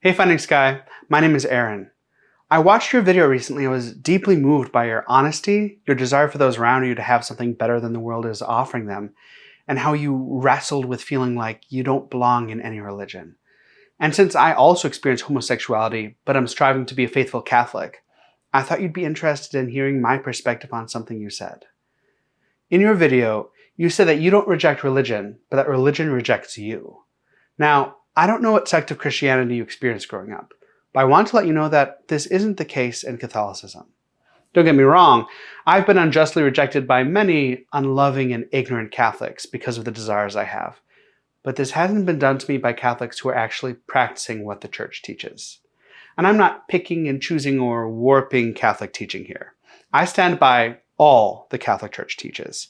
Hey Finding Sky, my name is Aaron. I watched your video recently and was deeply moved by your honesty, your desire for those around you to have something better than the world is offering them, and how you wrestled with feeling like you don't belong in any religion. And since I also experience homosexuality, but I'm striving to be a faithful Catholic, I thought you'd be interested in hearing my perspective on something you said. In your video, you said that you don't reject religion, but that religion rejects you. Now, I don't know what sect of Christianity you experienced growing up, but I want to let you know that this isn't the case in Catholicism. Don't get me wrong, I've been unjustly rejected by many unloving and ignorant Catholics because of the desires I have. But this hasn't been done to me by Catholics who are actually practicing what the Church teaches. And I'm not picking and choosing or warping Catholic teaching here. I stand by all the Catholic Church teaches,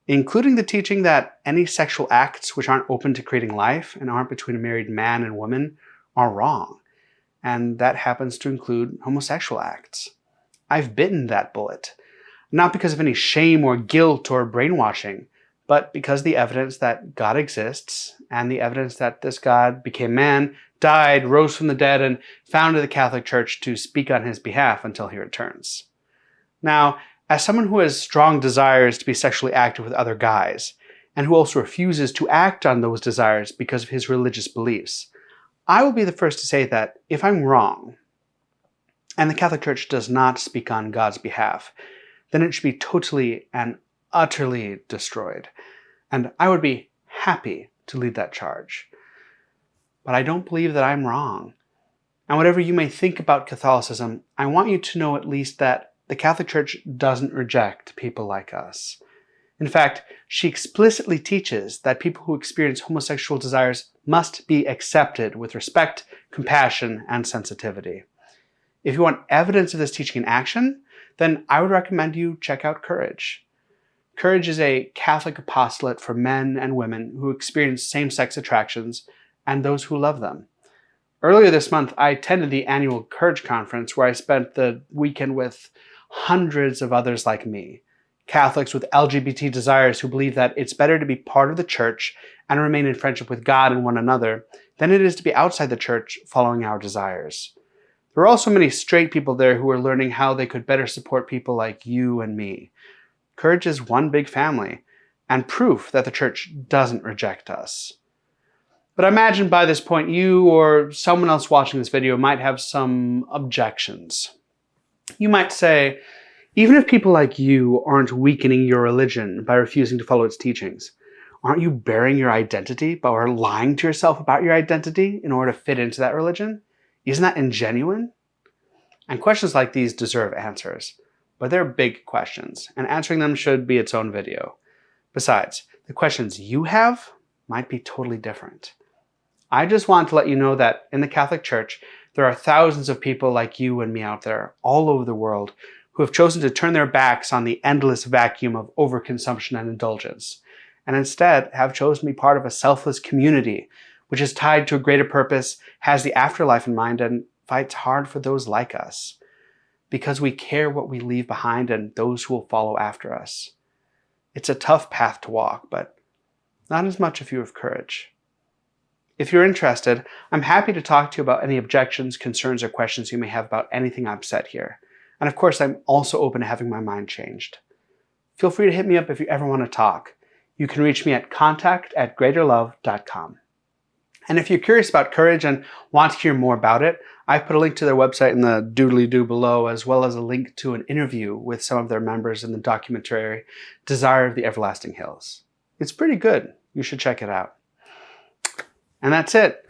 including the teaching that any sexual acts which aren't open to creating life and aren't between a married man and woman are wrong. And that happens to include homosexual acts. I've bitten that bullet, not because of any shame or guilt or brainwashing, but because the evidence that God exists and the evidence that this God became man, died, rose from the dead, and founded the Catholic Church to speak on his behalf until he returns. Now, as someone who has strong desires to be sexually active with other guys, and who also refuses to act on those desires because of his religious beliefs, I will be the first to say that if I'm wrong, and the Catholic Church does not speak on God's behalf, then it should be totally and utterly destroyed. And I would be happy to lead that charge. But I don't believe that I'm wrong. And whatever you may think about Catholicism, I want you to know at least that the Catholic Church doesn't reject people like us. In fact, she explicitly teaches that people who experience homosexual desires must be accepted with respect, compassion, and sensitivity. If you want evidence of this teaching in action, then I would recommend you check out Courage. Courage is a Catholic apostolate for men and women who experience same-sex attractions and those who love them. Earlier this month, I attended the annual Courage Conference where I spent the weekend with hundreds of others like me, Catholics with LGBT desires who believe that it's better to be part of the Church and remain in friendship with God and one another than it is to be outside the Church following our desires. There are also many straight people there who are learning how they could better support people like you and me. Courage is one big family, and proof that the Church doesn't reject us. But I imagine by this point you or someone else watching this video might have some objections. You might say, even if people like you aren't weakening your religion by refusing to follow its teachings, aren't you burying your identity or lying to yourself about your identity in order to fit into that religion? Isn't that ingenuine? And questions like these deserve answers, but they're big questions, and answering them should be its own video. Besides, the questions you have might be totally different. I just want to let you know that in the Catholic Church, there are thousands of people like you and me out there all over the world who have chosen to turn their backs on the endless vacuum of overconsumption and indulgence, and instead have chosen to be part of a selfless community which is tied to a greater purpose, has the afterlife in mind, and fights hard for those like us, because we care what we leave behind and those who will follow after us. It's a tough path to walk, but not as much if you have courage. If you're interested, I'm happy to talk to you about any objections, concerns, or questions you may have about anything I've said here. And of course, I'm also open to having my mind changed. Feel free to hit me up if you ever want to talk. You can reach me at contact@greaterlove.com. And if you're curious about Courage and want to hear more about it, I've put a link to their website in the doodly-doo below, as well as a link to an interview with some of their members in the documentary Desire of the Everlasting Hills. It's pretty good. You should check it out. And that's it.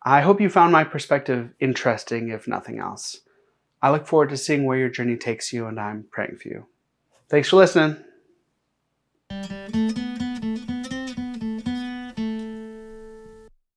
I hope you found my perspective interesting, if nothing else. I look forward to seeing where your journey takes you, and I'm praying for you. Thanks for listening.